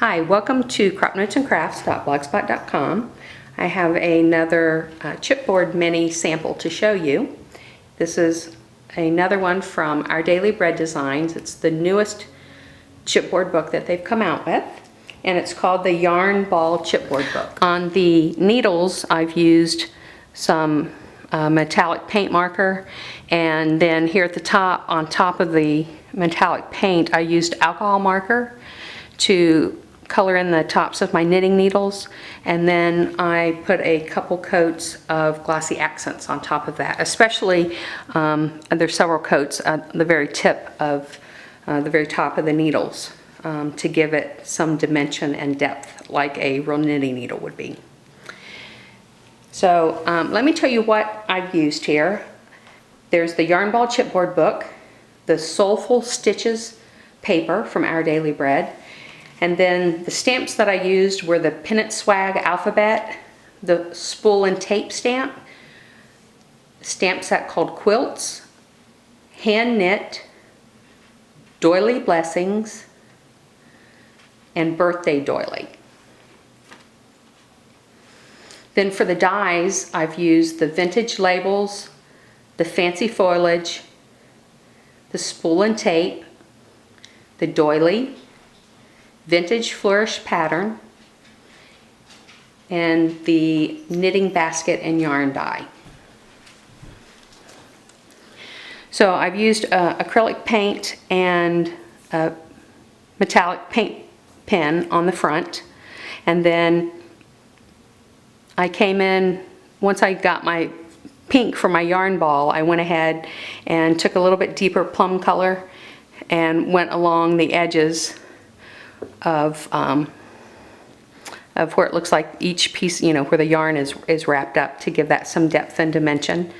Hi, welcome to cropnotesandcrafts.blogspot.com. I have another chipboard mini sample to show you. This is another one from Our Daily Bread Designs. It's the newest chipboard book that they've come out with, and it's called the Yarn Ball Chipboard Book. On the needles, I've used some metallic paint marker, and then here at the top, on top of the metallic paint, I used alcohol marker to color in the tops of my knitting needles, and then I put a couple coats of glossy accents on top of that. Especially, there's several coats at the very tip of the very top of the needles to give it some dimension and depth like a real knitting needle would be. So let me tell you what I've used here. There's the Yarn Ball Chipboard book, the Soulful Stitches paper from Our Daily Bread, and then the stamps that I used were the Pennant Swag Alphabet, the Spool and Tape stamp set called Quilts, Hand Knit, Doily Blessings, and Birthday Doily. Then for the dies, I've used the Vintage Labels, the Fancy Foliage, the Spool and Tape, the Doily, Vintage Flourish pattern, and the knitting basket and yarn die. So I've used acrylic paint and a metallic paint pen on the front, and then I came in, once I got my pink for my yarn ball, I went ahead and took a little bit deeper plum color and went along the edges of where it looks like each piece, where the yarn is wrapped up, to give that some depth and dimension.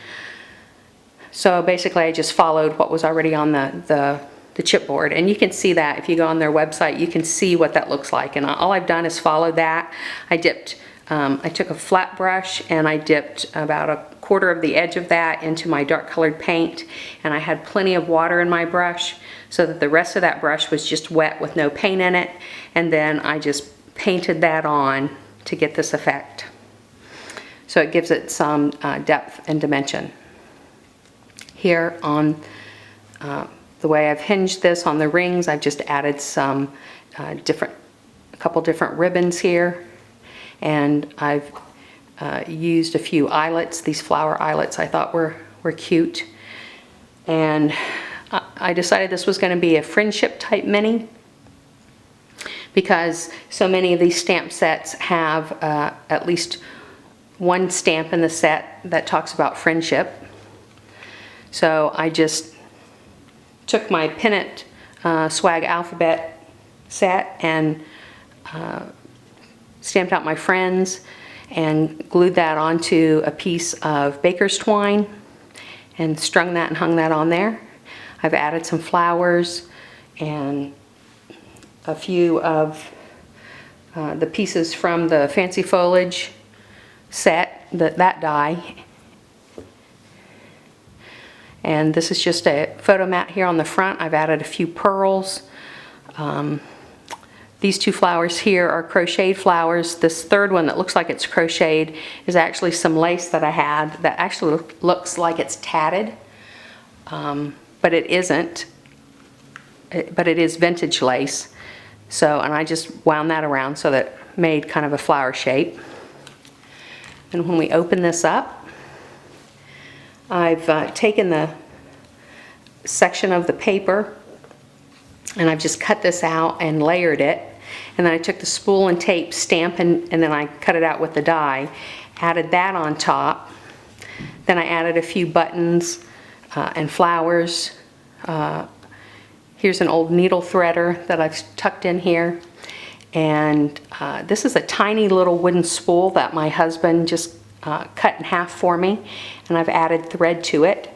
So basically I just followed what was already on the chipboard, and you can see that if you go on their website, you can see what that looks like. And all I've done is follow that. I took a flat brush and I dipped about a quarter of the edge of that into my dark colored paint, and I had plenty of water in my brush so that the rest of that brush was just wet with no paint in it, and then I just painted that on to get this effect. So it gives it some depth and dimension. Here on the way I've hinged this on the rings, I've just added some a couple different ribbons here, and I've used a few eyelets. These flower eyelets I thought were cute, and I decided this was going to be a friendship type mini because so many of these stamp sets have at least one stamp in the set that talks about friendship. So I just took my Pennant Swag Alphabet set and stamped out my friends and glued that onto a piece of baker's twine and strung that and hung that on there. I've added some flowers and a few of the pieces from the Fancy Foliage set, that die. And this is just a photo mat here on the front. I've added a few pearls. These two flowers here are crocheted flowers. This third one that looks like it's crocheted is actually some lace that I had that actually looks like it's tatted, but it isn't. But it is vintage lace. So, and I just wound that around so that it made kind of a flower shape. And when we open this up, I've taken the section of the paper and I've just cut this out and layered it. And then I took the spool and tape stamp and then I cut it out with the die, added that on top. Then I added a few buttons and flowers. Here's an old needle threader that I've tucked in here. And this is a tiny little wooden spool that my husband just cut in half for me. And I've added thread to it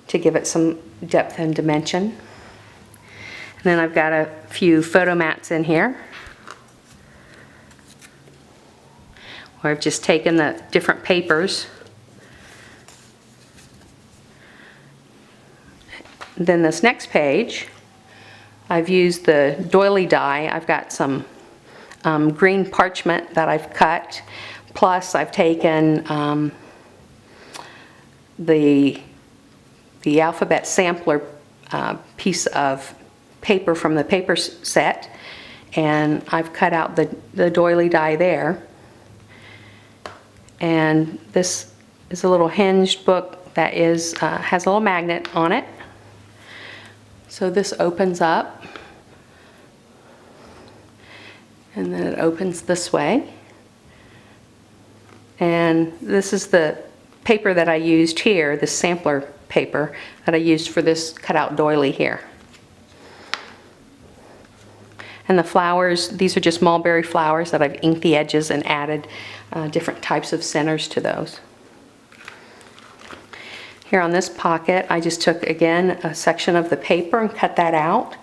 to give it some depth and dimension. And then I've got a few photo mats in here where I've just taken the different papers. Then this next page, I've used the doily die. I've got some green parchment that I've cut, plus I've taken the alphabet sampler piece of paper from the paper set, and I've cut out the doily die there. And this is a little hinged book that is has a little magnet on it. So this opens up, and then it opens this way. And this is the paper that I used here, the sampler paper that I used for this cutout doily here. And the flowers, these are just mulberry flowers that I've inked the edges and added different types of centers to those. Here on this pocket, I just took, again, a section of the paper and cut that out.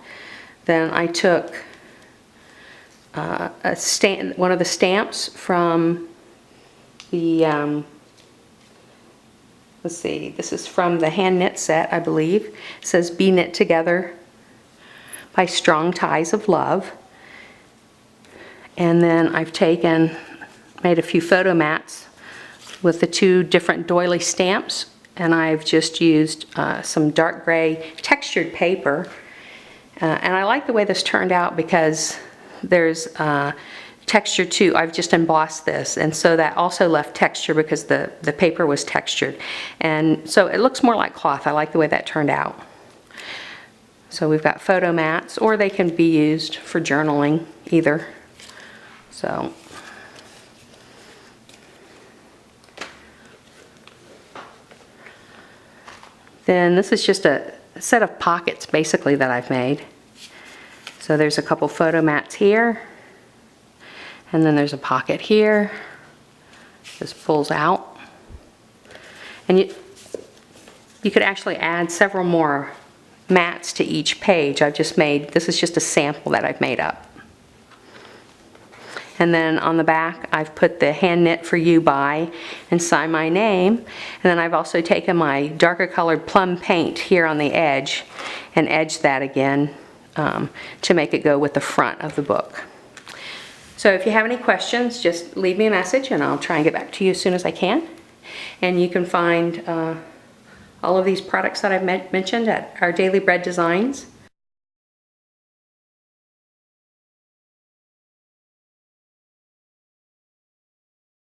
Then I took one of the stamps from the, let's see, this is from the hand knit set, I believe. It says, "Be knit together by strong ties of love." And then I've made a few photo mats with the two different doily stamps, and I've just used some dark gray textured paper. And I like the way this turned out because there's texture too. I've just embossed this, and so that also left texture because the paper was textured. And so it looks more like cloth. I like the way that turned out. So we've got photo mats, or they can be used for journaling, either. So then this is just a set of pockets basically that I've made. So there's a couple photo mats here, and then there's a pocket here. This pulls out, and you could actually add several more mats to each page. This is just a sample that I've made up. And then on the back, I've put the hand knit for you by and sign my name. And then I've also taken my darker colored plum paint here on the edge and edged that again to make it go with the front of the book. So if you have any questions, just leave me a message and I'll try and get back to you as soon as I can. And you can find all of these products that I've mentioned at our Daily Bread Designs.